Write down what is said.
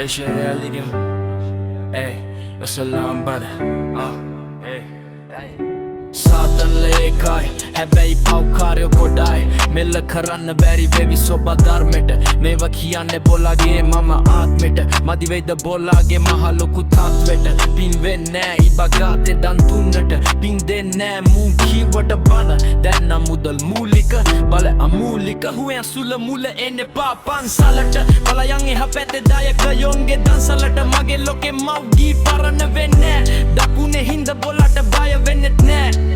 Reality. Hey, salam brother. Hey. Satan lekai, හැබැයි පව්කාරයෝ ගොඩයි මෙල්ල කරන්න බැරි වෙවි සොබධර්මෙට මේව කියන්නේ බොලාගේ මම ආත්මෙට මදිවෙයිද බොලාගේ මහ ලොකු තත්වෙට පින් වෙන්නෑ ඉබගාතේ දන් තුන්නට පින් දෙන්නෑ මුන් කීවට බන දැන් නම් මුදල් මූලික බල අමූලික හුවෙන් සුල මුල එන්න එපා පන්සලට බලයන් එහා පැත්තේ දායකයොන්ගේ දන්සලට මගේ ලෝකේ මව්ගී පරණ වෙන්නේ දකුණේ හින්ද බොලට බය වෙන්නෙත් නෑ